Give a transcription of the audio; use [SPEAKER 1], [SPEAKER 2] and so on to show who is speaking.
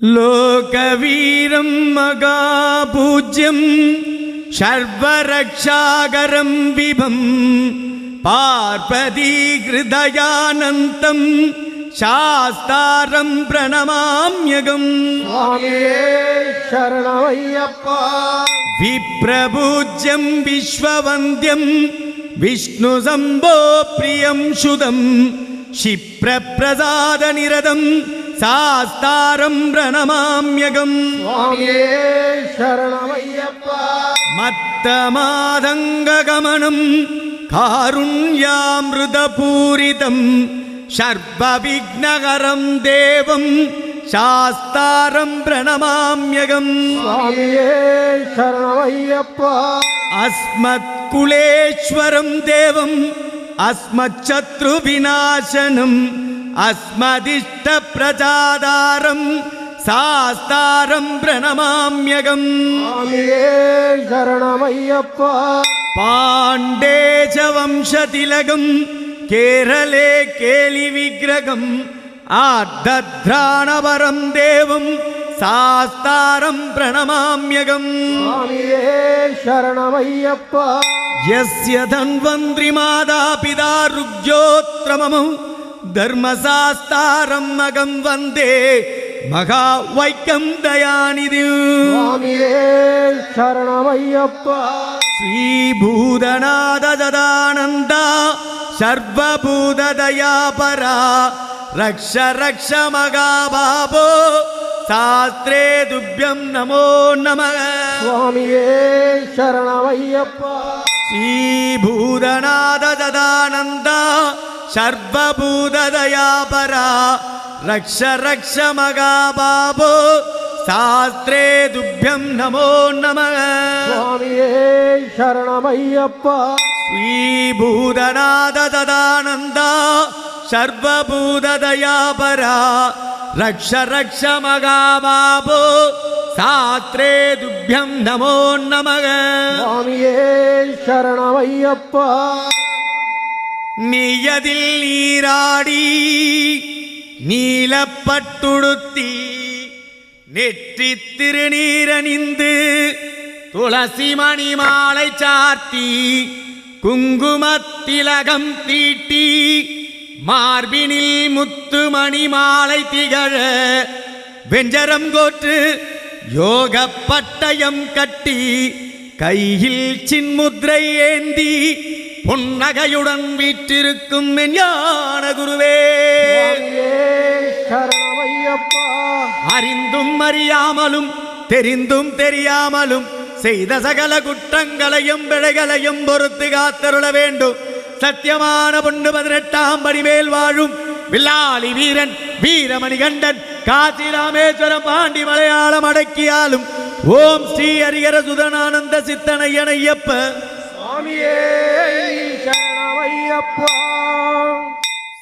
[SPEAKER 1] लोकवीरं महापूज्यं सर्वरक्षाकरं विभं पार्वती हृदयानन्तं शास्तारं प्रणमाम्यहं।
[SPEAKER 2] स्वामिये शरणमय्यप्पा।
[SPEAKER 1] विप्रपूज्यं विश्ववन्द्यं विष्णुशम्भो प्रियं शुदं क्षिप्रप्रसादनिरतं शास्तारं प्रणमाम्यहं।
[SPEAKER 2] स्वामिये शरणमय्यप्पा।
[SPEAKER 1] मत्तमादङ्गगमनं कारुण्यामृतपूरितं सर्वविघ्नहरं देवं शास्तारं प्रणमाम्यहं।
[SPEAKER 2] स्वामिये शरणमय्यप्पा।
[SPEAKER 1] अस्मत्कुलेश्वरं देवं अस्मच्छत्रुविनाशनं अस्मदिष्टप्रजादारं शास्तारं प्रणमाम्यहं।
[SPEAKER 2] स्वामिये शरणमय्यप्पा।
[SPEAKER 1] पाण्डेजवंशतिलकं केरले केलिविग्रहम् आर्द्रद्राणवरं देवं शास्तारं प्रणमाम्यहं।
[SPEAKER 2] स्वामिये शरणमय्यप्पा।
[SPEAKER 1] यस्य धन्वन्त्रिमातापिता ऋग्योत्रममौ धर्मशास्तारम् अहं वन्दे महावैक्यं दयानिधिं।
[SPEAKER 2] स्वामिये शरणमय्यप्पा।
[SPEAKER 1] श्रीभूतनाथ सदानन्द सर्वभूतदयापरा रक्ष रक्ष महाबाहो शास्त्रे तुभ्यं नमो नमः।
[SPEAKER 2] स्वामिये शरणमय्यप्पा।
[SPEAKER 1] श्रीभूतनाथ सदानन्द सर्वभूतदयापरा रक्ष रक्ष महाबाहो शास्त्रे तुभ्यं नमो नमः।
[SPEAKER 2] स्वामिये शरणमय्यप्पा।
[SPEAKER 1] श्रीभूतनाथ सदानन्द सर्वभूतदयापरा रक्ष रक्ष महाबाहो शास्त्रे तुभ्यं नमो नमः।
[SPEAKER 2] स्वामिये शरणमय्यप्पा।
[SPEAKER 1] നീയതിൽ നീരാടി നീലപ്പട്ടുടുത്തി നെറ്റിത്തിരുநീരണിந்து തുളസി മണിമാலை ചാർത്തി കുങ്കുമത്തിലകം തീട്ടി മാർബിനിൽ മുത്തുമണിമാலை திகழ வெஞ்சரம் கோற்று யோக பட்டயம் கட்டி கையில் சின்முத்ரை ஏந்தி பொன்னகையுடன் வீற்றிருக்கும் ஞான குருவே அறிந்தும் அறியாமலும் தெரிந்தும் தெரியாமலும் செய்த சகல குற்றங்களையும் பிழைகளையும் பொறுத்து காத்தருள வேண்டும். சத்தியமான பொண்ணு 18ஆம் படி மேல் வாழும் வில்லாளி வீரன் வீரமணிகண்டன் காசி ராமேஸ்வரம் பாண்டி மலையாளம் அடக்கியாலும் ஓம் ஸ்ரீ ஹரிஹர சுதனானந்த சித்தனையனையப்ப
[SPEAKER 2] स्वामिये शरणमय्यप्पा।